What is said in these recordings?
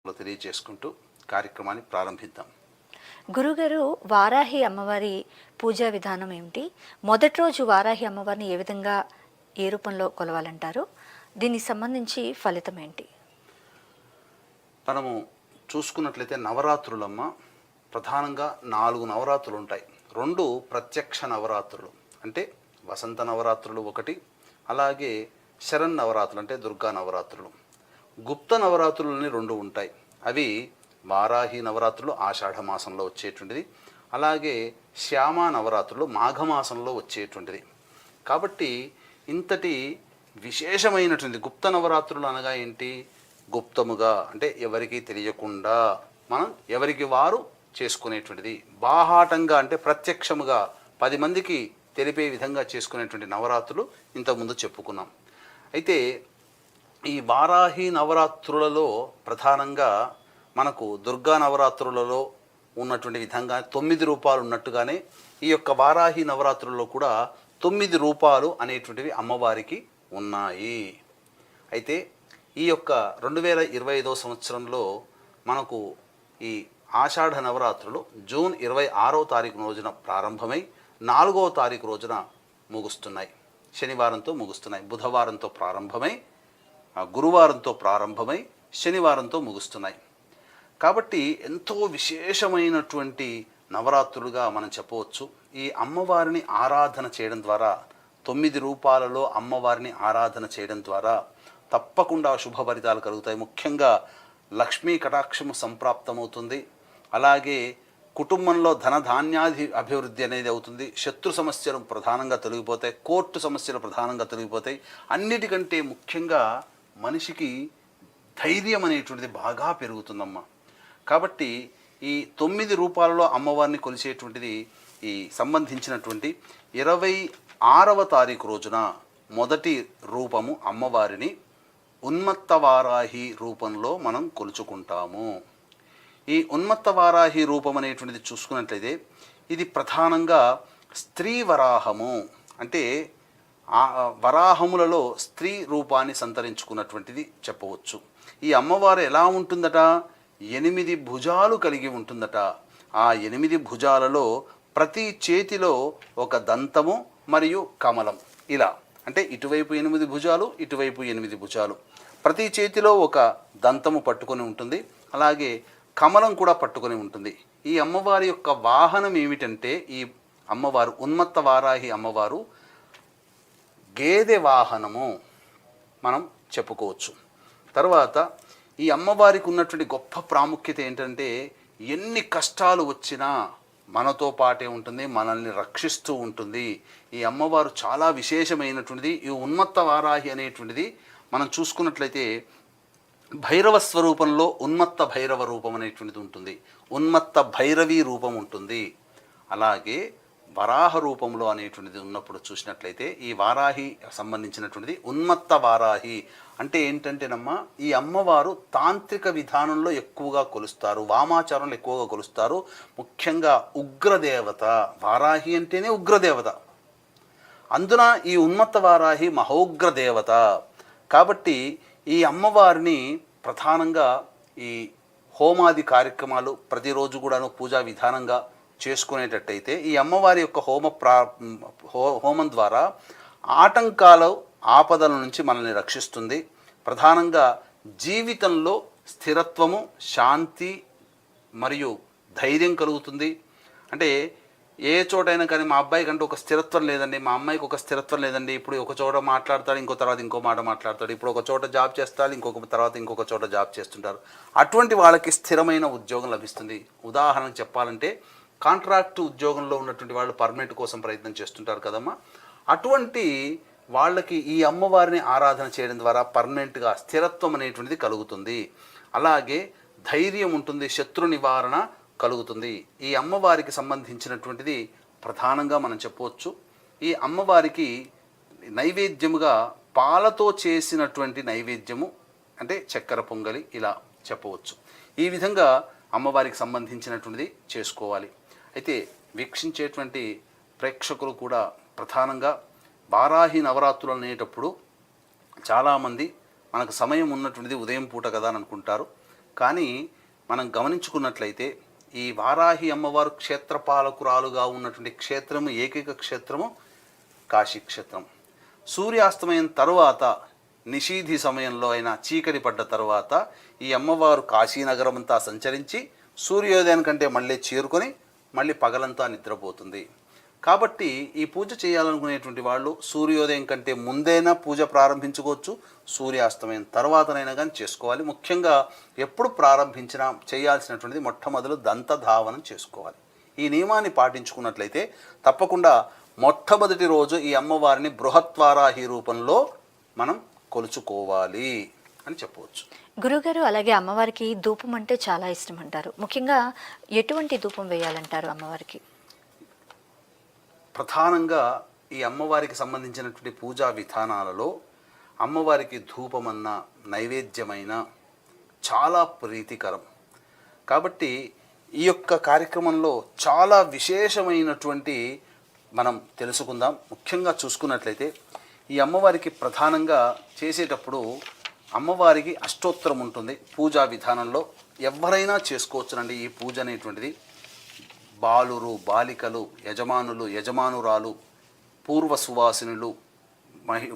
తెలియజేసుకుంటూ కార్యక్రమాన్ని ప్రారంభిద్దాం. గురుగారు, వారాహి అమ్మవారి పూజా విధానం ఏమిటి? మొదటి రోజు వారాహి అమ్మవారిని ఏ రూపంలో కొలవాలంటారు? దీనికి సంబంధించి ఫలితం ఏంటి? మనము చూసుకున్నట్లయితే నవరాత్రులమ్మ ప్రధానంగా 4 నవరాత్రులు ఉంటాయి. 2 ప్రత్యక్ష నవరాత్రులు అంటే వసంత నవరాత్రులు ఒకటి, అలాగే శరణ్ నవరాత్రులు అంటే దుర్గా నవరాత్రులు. గుప్త నవరాత్రులని 2 ఉంటాయి. అవి వారాహి నవరాత్రులు ఆషాఢ మాసంలో వచ్చేటువంటిది, అలాగే శ్యామ నవరాత్రులు మాఘమాసంలో వచ్చేటువంటిది. కాబట్టి ఇంతటి విశేషమైనటువంటి గుప్త నవరాత్రులు అనగా ఏంటి? గుప్తముగా అంటే ఎవరికి తెలియకుండా మనం ఎవరికి వారు చేసుకునేటువంటిది. బాహాటంగా అంటే ప్రత్యక్షముగా 10 మందికి తెలిపే విధంగా చేసుకునేటువంటి నవరాత్రులు ఇంతకుముందు చెప్పుకున్నాం. అయితే ఈ వారాహి నవరాత్రులలో ప్రధానంగా మనకు దుర్గా నవరాత్రులలో ఉన్నటువంటి విధంగా 9 రూపాలు ఉన్నట్టుగానే ఈ యొక్క వారాహి నవరాత్రులలో కూడా 9 రూపాలు అనేటువంటివి అమ్మవారికి ఉన్నాయి. అయితే ఈ యొక్క 2025వ సంవత్సరంలో మనకు ఈ ఆషాఢ నవరాత్రులు జూన్ 26వ తారీఖు రోజున ప్రారంభమై 4వ తారీఖు రోజున ముగుస్తున్నాయి. శనివారంతో ముగుస్తున్నాయి. బుధవారంతో ప్రారంభమై గురువారంతో ప్రారంభమై శనివారంతో ముగుస్తున్నాయి. కాబట్టి ఎంతో విశేషమైనటువంటి నవరాత్రులుగా మనం చెప్పవచ్చు. ఈ అమ్మవారిని ఆరాధన చేయడం ద్వారా 9 రూపాలలో అమ్మవారిని ఆరాధన చేయడం ద్వారా తప్పకుండా శుభ ఫలితాలు కలుగుతాయి. ముఖ్యంగా లక్ష్మీ కటాక్షము సంప్రాప్తమవుతుంది. అలాగే కుటుంబంలో ధనధాన్యాది అభివృద్ధి అనేది అవుతుంది. శత్రు సమస్యలు ప్రధానంగా తొలగిపోతాయి. కోర్టు సమస్యలు ప్రధానంగా తొలగిపోతాయి. అన్నిటికంటే ముఖ్యంగా మనిషికి ధైర్యం అనేటువంటిది బాగా పెరుగుతుందమ్మా. కాబట్టి ఈ 9 రూపాలలో అమ్మవారిని కొలిచేటువంటిది ఈ సంబంధించినటువంటి 26వ తారీఖు రోజున మొదటి రూపము అమ్మవారిని ఉన్మత్త వారాహి రూపంలో మనం కొలుచుకుంటాము. ఈ ఉన్మత్త వారాహి రూపం అనేటువంటిది చూసుకున్నట్లయితే ఇది ప్రధానంగా స్త్రీ వరాహము అంటే వరాహములలో స్త్రీ రూపాన్ని సంతరించుకున్నటువంటిది చెప్పవచ్చు. ఈ అమ్మవారు ఎలా ఉంటుందట? 8 భుజాలు కలిగి ఉంటుందట. ఆ 8 భుజాలలో ప్రతి చేతిలో ఒక దంతము మరియు కమలం, ఇలా అంటే ఇటువైపు 8 భుజాలు, ఇటువైపు 8 భుజాలు. ప్రతి చేతిలో ఒక దంతము పట్టుకొని ఉంటుంది, అలాగే కమలం కూడా పట్టుకొని ఉంటుంది. ఈ అమ్మవారి యొక్క వాహనం ఏమిటంటే, ఈ అమ్మవారు ఉన్మత్త వారాహి అమ్మవారు గేదె వాహనము మనం చెప్పుకోవచ్చు. తర్వాత ఈ అమ్మవారికి ఉన్నటువంటి గొప్ప ప్రాముఖ్యత ఏంటంటే, ఎన్ని కష్టాలు వచ్చినా మనతో పాటే ఉంటుంది, మనల్ని రక్షిస్తూ ఉంటుంది. ఈ అమ్మవారు చాలా విశేషమైనటువంటిది. ఈ ఉన్మత్త వారాహి అనేటువంటిది మనం చూసుకున్నట్లయితే భైరవ స్వరూపంలో ఉన్మత్త భైరవ రూపం అనేటువంటిది ఉంటుంది, ఉన్మత్త భైరవీ రూపం ఉంటుంది. అలాగే వరాహ రూపంలో అనేటువంటిది ఉన్నప్పుడు చూసినట్లయితే ఈ వారాహి సంబంధించినటువంటిది ఉన్మత్త వారాహి అంటే ఏంటంటేనమ్మా, ఈ అమ్మవారు తాంత్రిక విధానంలో ఎక్కువగా కొలుస్తారు, వామాచారంలో ఎక్కువగా కొలుస్తారు. ముఖ్యంగా ఉగ్రదేవత. వారాహి అంటేనే ఉగ్రదేవత. అందున ఈ ఉన్మత్త వారాహి మహోగ్రదేవత. కాబట్టి ఈ అమ్మవారిని ప్రధానంగా ఈ హోమాది కార్యక్రమాలు ప్రతిరోజు కూడాను పూజా విధానంగా చేసుకునేటట్టయితే ఈ అమ్మవారి యొక్క హోమం ద్వారా ఆటంకాలు ఆపదల నుంచి మనల్ని రక్షిస్తుంది. ప్రధానంగా జీవితంలో స్థిరత్వము, శాంతి మరియు ధైర్యం కలుగుతుంది. అంటే ఏ చోటైనా కానీ మా అబ్బాయి కంటే ఒక స్థిరత్వం లేదండి, మా అమ్మాయికి ఒక స్థిరత్వం లేదండి, ఇప్పుడు ఒక చోట మాట్లాడతాడు, ఇంకో తర్వాత ఇంకో మాట మాట్లాడతాడు, ఇప్పుడు ఒక చోట జాబ్ చేస్తాడు, ఇంకొక చోట జాబ్ చేస్తుంటారు. అటువంటి వాళ్ళకి స్థిరమైన ఉద్యోగం లభిస్తుంది. ఉదాహరణకు చెప్పాలంటే కాంట్రాక్ట్ ఉద్యోగంలో ఉన్నటువంటి వాళ్ళు పర్మనెంట్ కోసం ప్రయత్నం చేస్తుంటారు కదమ్మా. అటువంటి వాళ్ళకి ఈ అమ్మవారిని ఆరాధన చేయడం ద్వారా పర్మనెంట్గా స్థిరత్వం అనేటువంటిది కలుగుతుంది. అలాగే ధైర్యం ఉంటుంది, శత్రు నివారణ కలుగుతుంది. ఈ అమ్మవారికి సంబంధించినటువంటిది ప్రధానంగా మనం చెప్పవచ్చు. ఈ అమ్మవారికి నైవేద్యముగా పాలతో చేసినటువంటి నైవేద్యము అంటే చక్కెర పొంగలి ఇలా చెప్పవచ్చు. ఈ విధంగా అమ్మవారికి సంబంధించినటువంటిది చేసుకోవాలి. అయితే వీక్షించేటువంటి ప్రేక్షకులు కూడా ప్రధానంగా వారాహి నవరాత్రులు అనేటప్పుడు చాలామంది మనకు సమయం ఉన్నటువంటిది ఉదయం పూట కదా అని అనుకుంటారు. కానీ మనం గమనించుకున్నట్లయితే ఈ వారాహి అమ్మవారు క్షేత్రపాలకురాలుగా ఉన్నటువంటి క్షేత్రము, ఏకైక క్షేత్రము కాశీ క్షేత్రం. సూర్యాస్తమయం తరువాత, నిషీధి సమయంలో అయినా చీకటి పడ్డ తర్వాత ఈ అమ్మవారు కాశీనగరం అంతా సంచరించి సూర్యోదయం కంటే మళ్ళీ చేరుకొని మళ్ళీ పగలంతా నిద్రపోతుంది. కాబట్టి ఈ పూజ చేయాలనుకునేటువంటి వాళ్ళు సూర్యోదయం కంటే ముందైనా పూజ ప్రారంభించుకోవచ్చు, సూర్యాస్తమయం తర్వాతనైనా కానీ చేసుకోవాలి. ముఖ్యంగా ఎప్పుడు ప్రారంభించినా చేయాల్సినటువంటిది మొట్టమొదలు దంతధావనం చేసుకోవాలి. ఈ నియమాన్ని పాటించుకున్నట్లయితే తప్పకుండా మొట్టమొదటి రోజు ఈ అమ్మవారిని బృహత్వారాహి రూపంలో మనం కొలుచుకోవాలి అని చెప్పవచ్చు. గురుగారు, అలాగే అమ్మవారికి ధూపం అంటే చాలా ఇష్టం అంటారు. ముఖ్యంగా ఎటువంటి ధూపం వేయాలంటారు అమ్మవారికి? ప్రధానంగా ఈ అమ్మవారికి సంబంధించినటువంటి పూజా విధానాలలో అమ్మవారికి ధూపమన్న, నైవేద్యమైన చాలా ప్రీతికరం. కాబట్టి ఈ యొక్క కార్యక్రమంలో చాలా విశేషమైనటువంటి మనం తెలుసుకుందాం. ముఖ్యంగా చూసుకున్నట్లయితే ఈ అమ్మవారికి ప్రధానంగా చేసేటప్పుడు అమ్మవారికి అష్టోత్తరం ఉంటుంది పూజా విధానంలో. ఎవరైనా చేసుకోవచ్చునండి ఈ పూజ అనేటువంటిది. బాలురు, బాలికలు, యజమానులు, యజమానురాలు, పూర్వ సువాసినులు,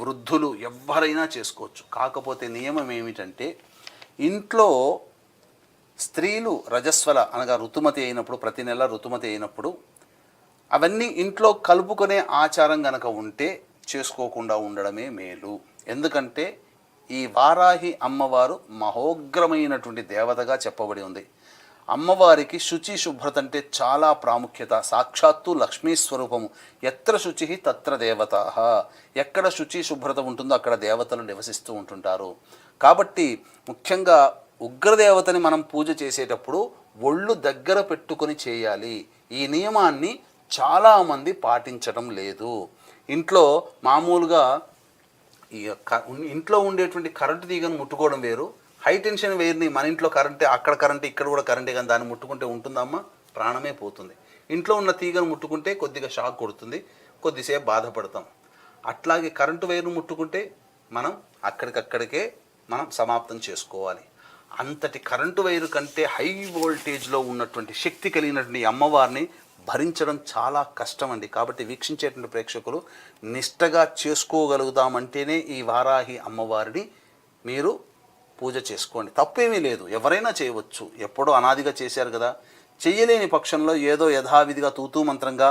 వృద్ధులు ఎవరైనా చేసుకోవచ్చు. కాకపోతే నియమం ఏమిటంటే ఇంట్లో స్త్రీలు రజస్వల అనగా ఋతుమతి అయినప్పుడు, ప్రతి నెల ఋతుమతి అయినప్పుడు అవన్నీ ఇంట్లో కలుపుకునే ఆచారం గనక ఉంటే చేసుకోకుండా ఉండడమే మేలు. ఎందుకంటే ఈ వారాహి అమ్మవారు మహోగ్రమైనటువంటి దేవతగా చెప్పబడి ఉంది. అమ్మవారికి శుచి, శుభ్రత అంటే చాలా ప్రాముఖ్యత. సాక్షాత్తు లక్ష్మీ స్వరూపము. ఎత్ర శుచి తత్ర దేవత. ఎక్కడ శుచి శుభ్రత ఉంటుందో అక్కడ దేవతలు నివసిస్తూ ఉంటుంటారు. కాబట్టి ముఖ్యంగా ఉగ్రదేవతని మనం పూజ చేసేటప్పుడు ఒళ్ళు దగ్గర పెట్టుకొని చేయాలి. ఈ నియమాన్ని చాలామంది పాటించడం లేదు. ఇంట్లో మామూలుగా ఈ ఇంట్లో ఉండేటువంటి కరెంటు తీగను ముట్టుకోవడం వేరు, హై టెన్షన్ వైర్ని మన ఇంట్లో కరెంటే, అక్కడ కరెంటే, ఇక్కడ కూడా కరెంటే, కానీ దాన్ని ముట్టుకుంటే ఉంటుందమ్మా, ప్రాణమే పోతుంది. ఇంట్లో ఉన్న తీగను ముట్టుకుంటే కొద్దిగా షాక్ కొడుతుంది, కొద్దిసేపు బాధపడతాం. అట్లాగే కరెంటు వైర్ను ముట్టుకుంటే మనం అక్కడికక్కడికే మనం సమాప్తం చేసుకోవాలి. అంతటి కరెంటు వైరు కంటే హై వోల్టేజ్లో ఉన్నటువంటి శక్తి కలిగినటువంటి అమ్మవారిని భరించడం చాలా కష్టం అండి. కాబట్టి వీక్షించేటువంటి ప్రేక్షకులు నిష్టగా చేసుకోగలుగుతామంటేనే ఈ వారాహి అమ్మవారిని మీరు పూజ చేసుకోండి. తప్పేమీ లేదు, ఎవరైనా చేయవచ్చు. ఎప్పుడో అనాదిగా చేశారు కదా. చెయ్యలేని పక్షంలో ఏదో యథావిధిగా తూతూ మంత్రంగా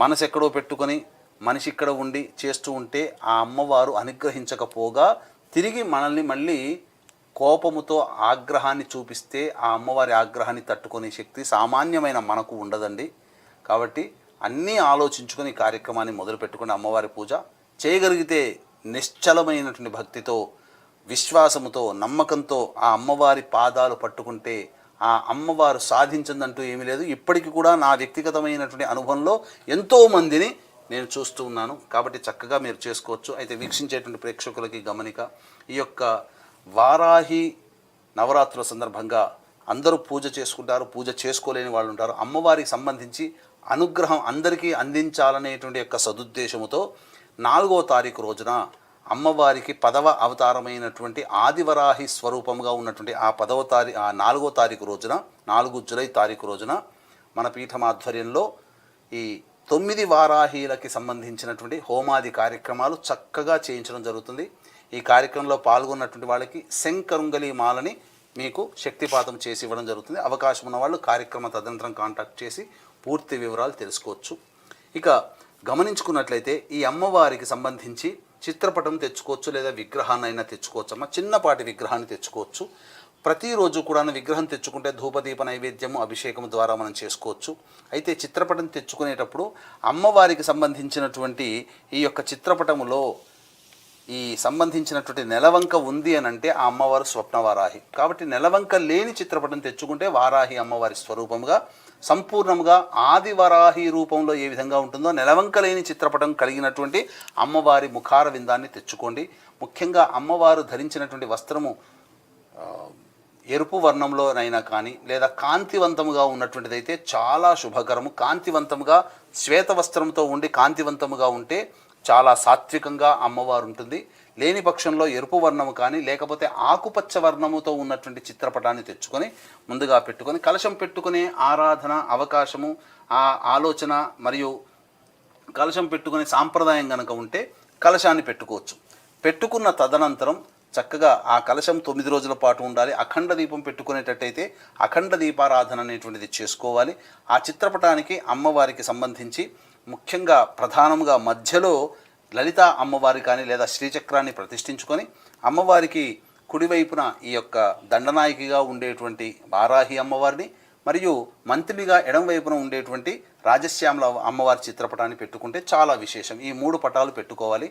మనసు ఎక్కడో పెట్టుకొని మనిషి ఇక్కడ ఉండి చేస్తూ ఉంటే ఆ అమ్మవారు అనుగ్రహించకపోగా తిరిగి మనల్ని మళ్ళీ కోపముతో ఆగ్రహాన్ని చూపిస్తే ఆ అమ్మవారి ఆగ్రహాన్ని తట్టుకునే శక్తి సామాన్యమైన మనకు ఉండదండి. కాబట్టి అన్నీ ఆలోచించుకొని కార్యక్రమాన్ని మొదలుపెట్టుకుని అమ్మవారి పూజ చేయగలిగితే నిశ్చలమైనటువంటి భక్తితో, విశ్వాసముతో, నమ్మకంతో ఆ అమ్మవారి పాదాలు పట్టుకుంటే ఆ అమ్మవారు సాధించిందంటూ ఏమీ లేదు. ఇప్పటికీ కూడా నా వ్యక్తిగతమైనటువంటి అనుభవంలో ఎంతోమందిని నేను చూస్తూ ఉన్నాను. కాబట్టి చక్కగా మీరు చేసుకోవచ్చు. అయితే వీక్షించేటువంటి ప్రేక్షకులకి గమనిక, ఈ యొక్క వారాహి నవరాత్రుల సందర్భంగా అందరూ పూజ చేసుకుంటారు, పూజ చేసుకోలేని వాళ్ళు ఉంటారు. అమ్మవారికి సంబంధించి అనుగ్రహం అందరికీ అందించాలనేటువంటి యొక్క సదుద్దేశముతో 4వ తారీఖు రోజున అమ్మవారికి 10వ అవతారమైనటువంటి ఆదివరాహి స్వరూపంగా ఉన్నటువంటి ఆ 4వ తారీఖు రోజున, 4 జూలై తారీఖు రోజున మన పీఠమాధ్వర్యంలో ఈ 9 వారాహీలకి సంబంధించినటువంటి హోమాది కార్యక్రమాలు చక్కగా చేయించడం జరుగుతుంది. ఈ కార్యక్రమంలో పాల్గొన్నటువంటి వాళ్ళకి శంకరుంగలి మాలని మీకు శక్తిపాతం చేసి ఇవ్వడం జరుగుతుంది. అవకాశం ఉన్న వాళ్ళు కార్యక్రమ తదనంతరం కాంటాక్ట్ చేసి పూర్తి వివరాలు తెలుసుకోవచ్చు. ఇక గమనించుకున్నట్లయితే ఈ అమ్మవారికి సంబంధించి చిత్రపటం తెచ్చుకోవచ్చు, లేదా విగ్రహాన్ని అయినా తెచ్చుకోవచ్చు. అమ్మ చిన్నపాటి విగ్రహాన్ని తెచ్చుకోవచ్చు. ప్రతిరోజు కూడా విగ్రహం తెచ్చుకుంటే ధూపదీప నైవేద్యము, అభిషేకం ద్వారా మనం చేసుకోవచ్చు. అయితే చిత్రపటం తెచ్చుకునేటప్పుడు అమ్మవారికి సంబంధించినటువంటి ఈ యొక్క చిత్రపటములో ఈ సంబంధించినటువంటి నెలవంక ఉంది అని అంటే ఆ అమ్మవారు స్వప్నవారాహి. కాబట్టి నెలవంక లేని చిత్రపటం తెచ్చుకుంటే వారాహి అమ్మవారి స్వరూపముగా సంపూర్ణంగా ఆదివరాహి రూపంలో ఏ విధంగా ఉంటుందో నెలవంక లేని చిత్రపటం కలిగినటువంటి అమ్మవారి ముఖార విందాన్ని తెచ్చుకోండి. ముఖ్యంగా అమ్మవారు ధరించినటువంటి వస్త్రము ఎరుపు వర్ణంలోనైనా కానీ లేదా కాంతివంతముగా ఉన్నటువంటిదైతే చాలా శుభకరము. కాంతివంతముగా శ్వేత వస్త్రంతో ఉండి కాంతివంతముగా ఉంటే చాలా సాత్వికంగా అమ్మవారు ఉంటుంది. లేని పక్షంలో ఎరుపు వర్ణము కానీ లేకపోతే ఆకుపచ్చ వర్ణముతో ఉన్నటువంటి చిత్రపటాన్ని తెచ్చుకొని ముందుగా పెట్టుకొని కలశం పెట్టుకునే ఆరాధన అవకాశము ఆ ఆలోచన మరియు కలశం పెట్టుకునే సాంప్రదాయం కనుక ఉంటే కలశాన్ని పెట్టుకోవచ్చు. పెట్టుకున్న తదనంతరం చక్కగా ఆ కలశం 9 రోజుల పాటు ఉండాలి. అఖండ దీపం పెట్టుకునేటట్టయితే అఖండ దీపారాధన అనేటువంటిది చేసుకోవాలి. ఆ చిత్రపటానికి అమ్మవారికి సంబంధించి ముఖ్యంగా ప్రధానంగా మధ్యలో లలిత అమ్మవారి కానీ లేదా శ్రీచక్రాన్ని ప్రతిష్ఠించుకొని అమ్మవారికి కుడివైపున ఈ యొక్క దండనాయకిగా ఉండేటువంటి వారాహి అమ్మవారిని మరియు మంత్రిగా ఎడంవైపున ఉండేటువంటి రాజశ్యామల అమ్మవారి చిత్రపటాన్ని పెట్టుకుంటే చాలా విశేషం. ఈ 3 పటాలు పెట్టుకోవాలి.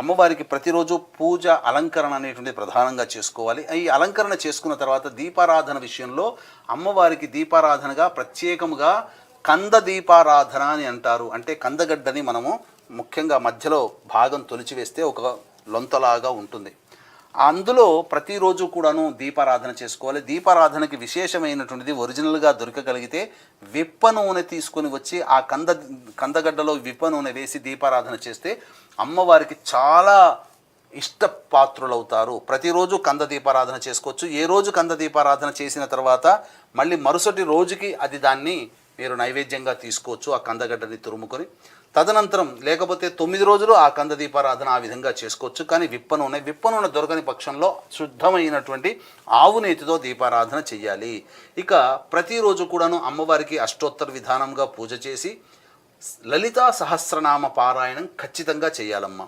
అమ్మవారికి ప్రతిరోజు పూజ అలంకరణ అనేటువంటి ప్రధానంగా చేసుకోవాలి. ఈ అలంకరణ చేసుకున్న తర్వాత దీపారాధన విషయంలో అమ్మవారికి దీపారాధనగా ప్రత్యేకముగా కంద దీపారాధన అని అంటారు. అంటే కందగడ్డని మనము ముఖ్యంగా మధ్యలో భాగం తొలిచివేస్తే ఒక లొంతలాగా ఉంటుంది. అందులో ప్రతిరోజు కూడాను దీపారాధన చేసుకోవాలి. దీపారాధనకి విశేషమైనటువంటిది ఒరిజినల్గా దొరకగలిగితే విప్ప నూనె తీసుకొని వచ్చి ఆ కందగడ్డలో విప్ప నూనె వేసి దీపారాధన చేస్తే అమ్మవారికి చాలా ఇష్టపాత్రులవుతారు. ప్రతిరోజు కంద దీపారాధన చేసుకోవచ్చు. ఏ రోజు కంద దీపారాధన చేసిన తర్వాత మళ్ళీ మరుసటి రోజుకి దాన్ని మీరు నైవేద్యంగా తీసుకోవచ్చు. ఆ కందగడ్డని తురుముకొని తదనంతరం లేకపోతే 9 రోజులు ఆ కంద దీపారాధన ఆ విధంగా చేసుకోవచ్చు. కానీ విప్ప నూనె దొరకని పక్షంలో శుద్ధమైనటువంటి ఆవు నేతితో దీపారాధన చెయ్యాలి. ఇక ప్రతిరోజు కూడాను అమ్మవారికి అష్టోత్తర విధానంగా పూజ చేసి లలితా సహస్రనామ పారాయణం ఖచ్చితంగా చేయాలమ్మా.